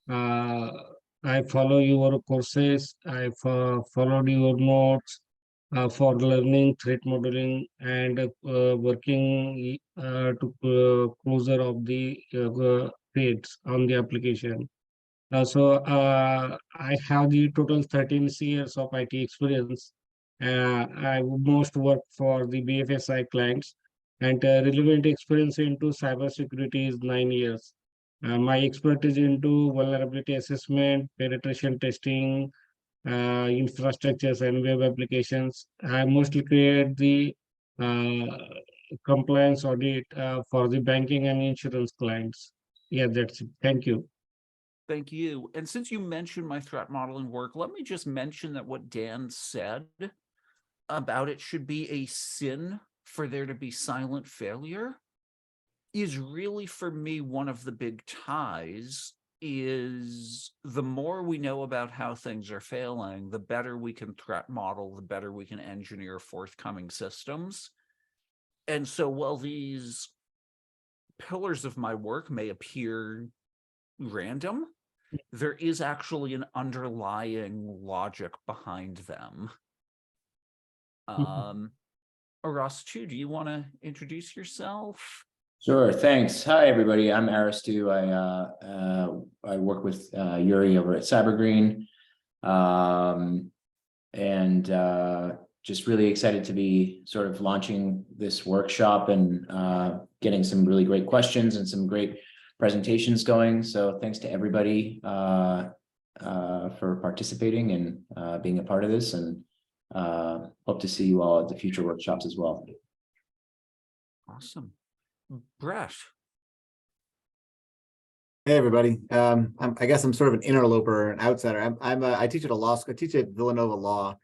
I follow your courses. I followed your notes for learning threat modeling and working to closure of the threats on the application. I have the total 13 years of IT experience. I most work for the BFSI clients, and relevant experience into cybersecurity is 9 years. My expertise into vulnerability assessment, penetration testing, infrastructures and web applications. I mostly create the uh, compliance audit for the banking and insurance clients. Yeah, that's it. Thank you. Thank you. And since you mentioned my threat modeling work, let me just mention that what Dan said about it should be a sin for there to be silent failure is really, for me, one of the big ties. Is the more we know about how things are failing, the better we can threat model, the better we can engineer forthcoming systems. And so while these pillars of my work may appear random, there is actually an underlying logic behind them. Arastu, do you want to introduce yourself? Sure, thanks. Hi, everybody. I'm Arastu. I work with Yuri over at CyberGreen, and just really excited to be sort of launching this workshop and getting some really great questions and some great presentations going. So thanks to everybody for participating and being a part of this, and hope to see you all at the future workshops as well. Awesome. Brett. Hey everybody. I guess I'm sort of an interloper, an outsider. I teach at a law school. I teach at Villanova Law.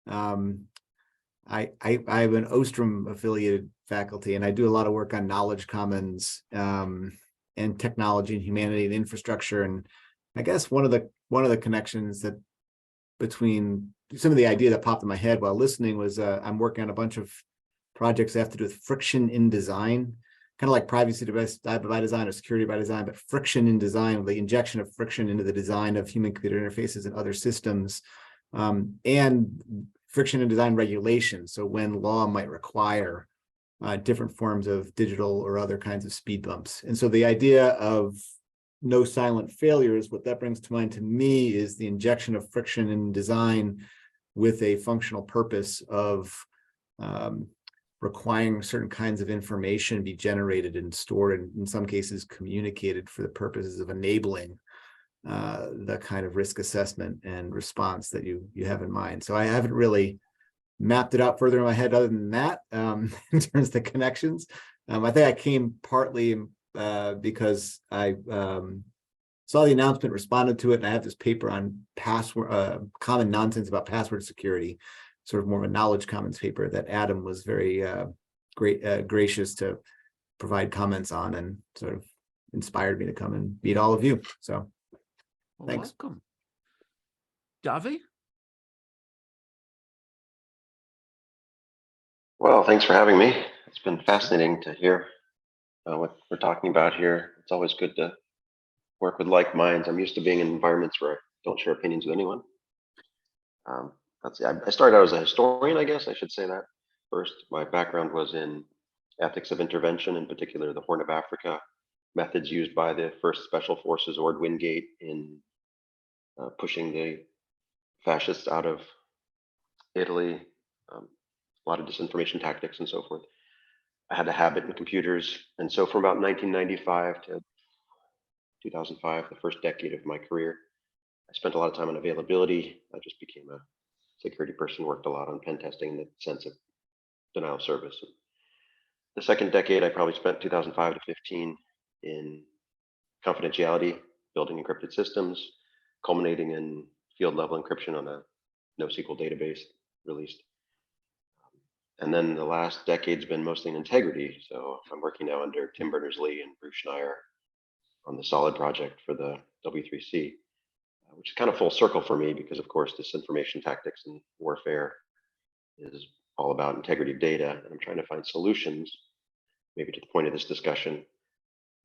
I'm an Ostrom affiliated faculty, and I do a lot of work on knowledge commons and technology and humanity and infrastructure. And I guess one of the connections that between some of the idea that popped in my head while listening was I'm working on a bunch of projects that have to do with friction in design. Kind of like privacy by design or security by design, but friction in design, the injection of friction into the design of human-computer interfaces and other systems, and friction in design regulation. So when law might require different forms of digital or other kinds of speed bumps. And so the idea of no silent failures, what that brings to mind to me is the injection of friction in design with a functional purpose of requiring certain kinds of information be generated and stored, and in some cases communicated for the purposes of enabling the kind of risk assessment and response that you have in mind. So I haven't really mapped it out further in my head other than that in terms of the connections. I think I came partly because I saw the announcement, responded to it, and I have this paper on password common nonsense about password security, sort of more of a knowledge commons paper that Adam was very gracious to provide comments on, and sort of inspired me to come and meet all of you. So thanks. Welcome. Davi? Well, thanks for having me. It's been fascinating to hear what we're talking about here. It's always good to work with like minds. I'm used to being in environments where I don't share opinions with anyone. I started out as a historian, I guess I should say that first. My background was in ethics of intervention, in particular the Horn of Africa, methods used by the first special forces, Ord Wingate, in pushing the fascists out of Italy, a lot of disinformation tactics and so forth. I had a habit in computers, and so from about 1995 to 2005, the first decade of my career, I spent a lot of time on availability. I just became a security person, worked a lot on pen testing in the sense of denial of service. The second decade, I probably spent 2005 to 15 in confidentiality, building encrypted systems, culminating in field level encryption on a NoSQL database released. And then the last decade's been mostly in integrity. So I'm working now under Tim Berners-Lee and Bruce Schneier on the Solid project for the W3C, which is kind of full circle for me because, of course, disinformation tactics and warfare is all about integrity of data. And I'm trying to find solutions, maybe to the point of this discussion,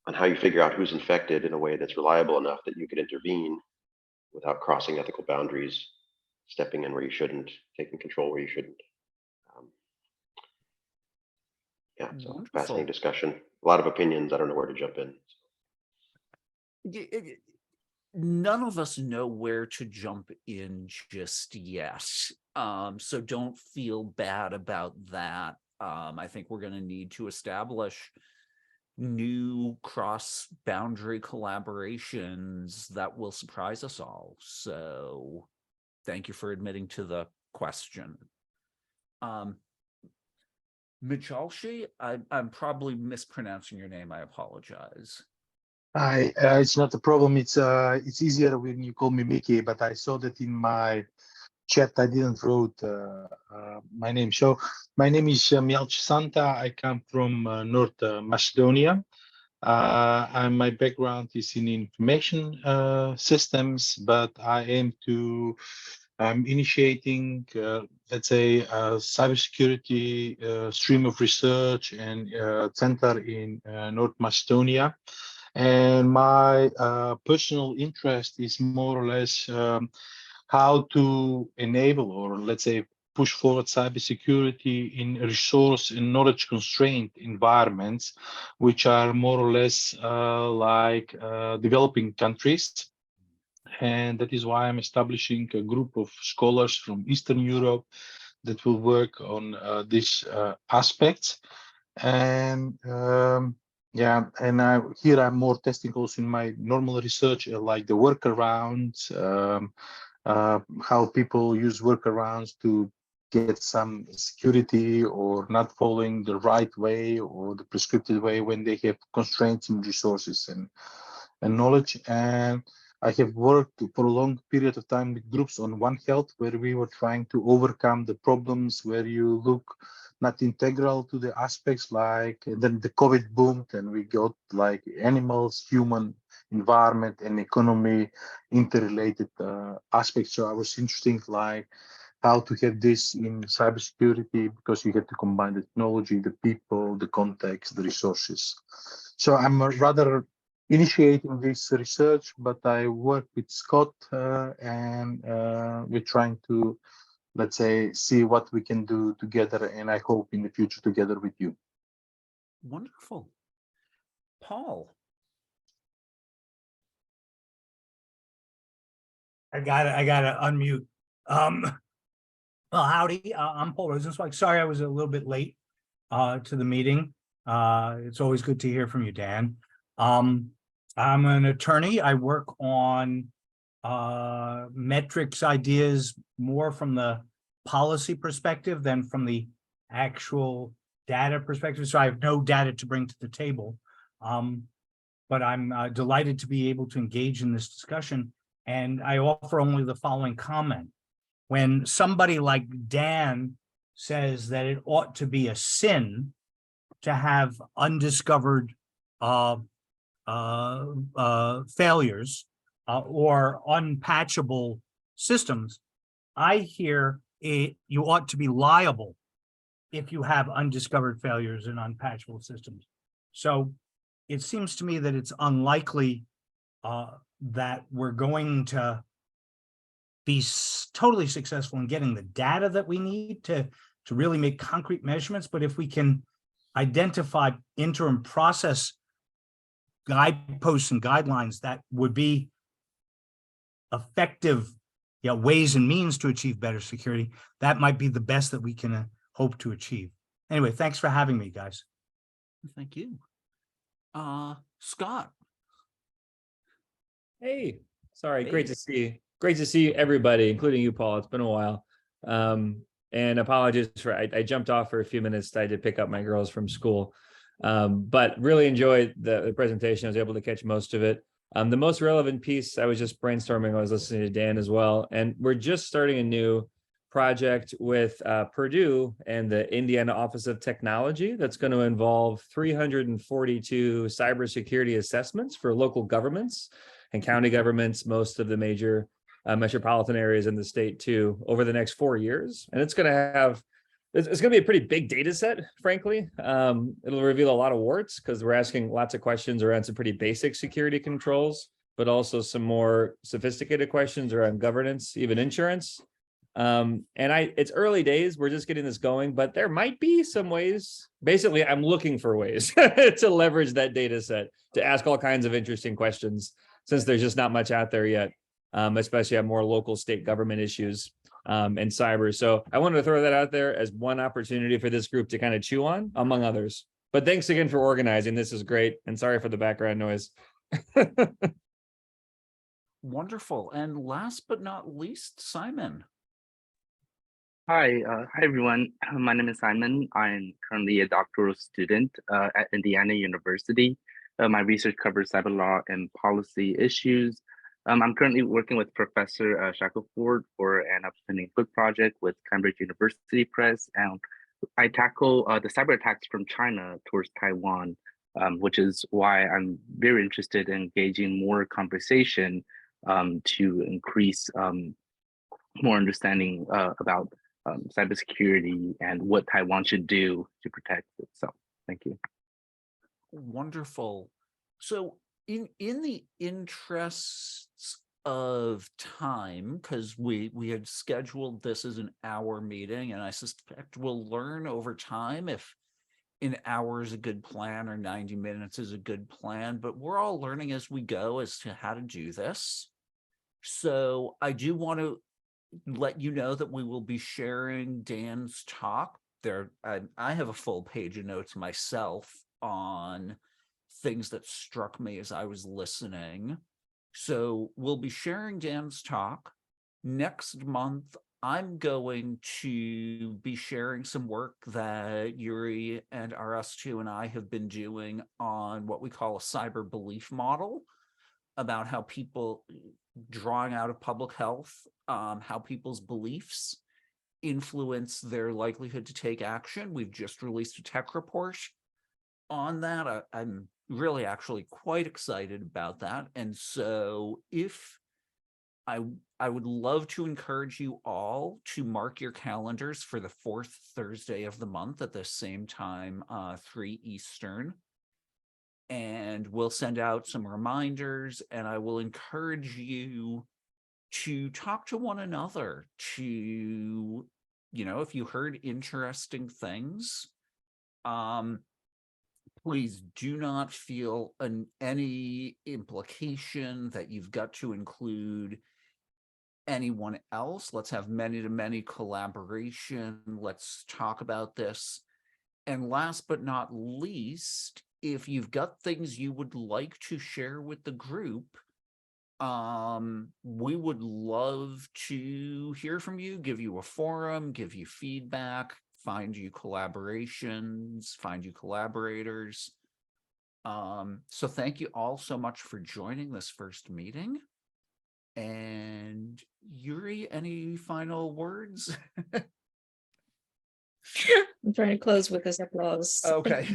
on how you figure out who's infected in a way that's reliable enough that you could intervene without crossing ethical boundaries, stepping in where you shouldn't, taking control where you shouldn't. Yeah, so Wonderful. fascinating discussion. A lot of opinions. I don't know where to jump in. none of us know where to jump in just yet. So don't feel bad about that. I think we're going to need to establish new cross-boundary collaborations that will surprise us all. So thank you for admitting to the question. Michalshi, I'm probably mispronouncing your name. I apologize. It's not a problem. It's easier when you call me Mickey, but I saw that in my chat I didn't wrote my name. So my name is Mielch Santa. I come from North Macedonia. And my background is in information systems, but I aim to initiating, let's say, cybersecurity stream of research and center in North Macedonia. And my personal interest is more or less how to enable, or let's say, push forward cybersecurity in resource and knowledge constrained environments, which are more or less like developing countries. And that is why I'm establishing a group of scholars from Eastern Europe that will work on these aspects. And yeah, and here I'm more testing also in my normal research, like the workarounds, how people use workarounds to get some security or not following the right way or the prescriptive way when they have constraints in resources and knowledge. And I have worked for a long period of time with groups on One Health, where we were trying to overcome the problems where you look not integral to the aspects, like then the COVID boomed and we got like animals, human, environment and economy interrelated aspects. So I was interested like how to have this in cybersecurity, because you have to combine the technology, the people, the context, the resources. So I'm rather initiating this research, but I work with Scott and we're trying to, let's say, see what we can do together, and I hope in the future together with you. Wonderful. Paul. I gotta unmute. Well, howdy. I'm Paul Rosenzweig. Sorry, I was a little bit late to the meeting. It's always good to hear from you, Dan. I'm an attorney. I work on metrics ideas more from the policy perspective than from the actual data perspective. So I have no data to bring to the table. But I'm delighted to be able to engage in this discussion. And I offer only the following comment. When somebody like Dan says that it ought to be a sin to have undiscovered failures or unpatchable systems, I hear you ought to be liable if you have undiscovered failures and unpatchable systems. So it seems to me that it's unlikely that we're going to be totally successful in getting the data that we need to really make concrete measurements. But if we can identify interim process guideposts and guidelines that would be effective ways and means to achieve better security, that might be the best that we can hope to achieve. Anyway, thanks for having me, guys. Thank you. Scott. Hey, sorry, great to see you. Great to see everybody, including you, Paul. It's been a while. And apologies for, I jumped off for a few minutes. I had to pick up my girls from school. But really enjoyed the presentation. I was able to catch most of it. The most relevant piece, I was just brainstorming. I was listening to Dan as well. And we're just starting a new project with Purdue and the Indiana Office of Technology that's going to involve 342 cybersecurity assessments for local governments and county governments, most of the major metropolitan areas in the state too, over the next 4 years. And it's going to be a pretty big data set, frankly. It'll reveal a lot of warts because we're asking lots of questions around some pretty basic security controls, but also some more sophisticated questions around governance, even insurance. It's early days, we're just getting this going, but there might be some ways. Basically, I'm looking for ways to leverage that data set to ask all kinds of interesting questions since there's just not much out there yet, especially on more local state government issues and cyber. So I wanted to throw that out there as one opportunity for this group to kind of chew on, among others. But thanks again for organizing. This is great. And sorry for the background noise. Wonderful. And last but not least, Simon. Hi, hi everyone. My name is Simon. I'm currently a doctoral student at Indiana University. My research covers cyber law and policy issues. I'm currently working with Professor Shackelford for an upcoming book project with Cambridge University Press, and I tackle the cyber attacks from China towards Taiwan, which is why I'm very interested in engaging more conversation to increase more understanding about cybersecurity and what Taiwan should do to protect itself. Thank you. Wonderful. So in the interests of time, because we had scheduled this as an hour meeting, and I suspect we'll learn over time if an hour is a good plan or 90 minutes is a good plan, but we're all learning as we go as to how to do this. So I do want to let you know that we will be sharing Dan's talk there. I have a full page of notes myself on things that struck me as I was listening. So we'll be sharing Dan's talk. Next month, I'm going to be sharing some work that Yuri and RS2 and I have been doing on what we call a cyber belief model, about how people, drawing out of public health, how people's beliefs influence their likelihood to take action. We've just released a tech report on that. I'm really actually quite excited about that. And so if I would love to encourage you all to mark your calendars for the 4th Thursday of the month at the same time, 3 Eastern. And we'll send out some reminders, and I will encourage you to talk to one another, to, you know, if you heard interesting things, please do not feel any implication that you've got to include anyone else. Let's have many-to-many collaboration. Let's talk about this. And last but not least, if you've got things you would like to share with the group, we would love to hear from you, give you a forum, give you feedback, find you collaborations, find you collaborators. So thank you all so much for joining this first meeting. And Yuri, any final words? I'm trying to close with this applause. Okay.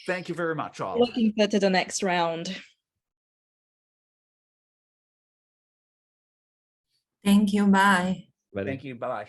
Thank you very much, all. Looking forward to the next round. Thank you. Bye. Thank you. Bye.